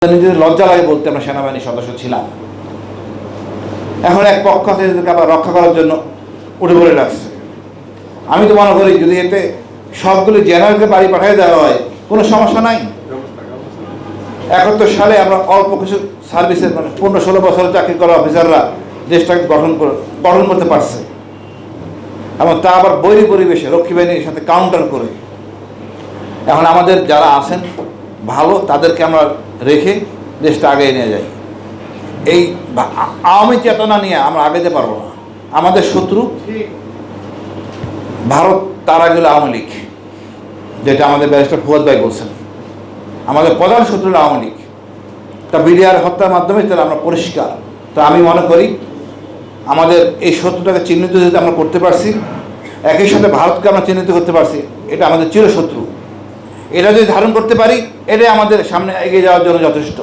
নিজেদের লজ্জা লাগে বলতে আমরা সেনাবাহিনীর সদস্য ছিলাম। এখন এক পক্ষ আছে এদেরকে আবার রক্ষা করার জন্য উঠে পড়ে লাগছে। আমি তো মনে করি যদি এতে সবগুলো জেনারেলকে বাড়ি পাঠিয়ে দেওয়া হয় কোনো সমস্যা নাই। 71 সালে আমরা অল্প কিছু সার্ভিসের 15-16 বছরের চাকরি করা অফিসাররা দেশটাকে গঠন করতে পারছে, এবং তা আবার বৈরী পরিবেশে রক্ষী বাহিনীর সাথে কাউন্টার করে। এখন আমাদের যারা আছেন ভালো তাদেরকে আমরা রেখে দেশটা আগে নিয়ে যাই। এই আওয়ামী চেতনা নিয়ে আমরা আগাতে পারবো না। আমাদের শত্রু ভারত, তার আগে আওয়ামী লীগ, যেটা আমাদের ব্যারিস্টার ফুয়াদ ভাই বলছেন। আমাদের প্রধান শত্রু আওয়ামী লীগ, তা বিডিআর হত্যার মাধ্যমে তাহলে আমরা পরিষ্কার। তো আমি মনে করি আমাদের এই শত্রুটাকে চিহ্নিত যদি আমরা করতে পারছি, একই সাথে ভারতকে আমরা চিহ্নিত করতে পারছি, এটা আমাদের চিরশত্রু। এটা যদি ধারণ করতে পারি, এটাই আমাদের সামনে এগিয়ে যাওয়ার জন্য যথেষ্ট।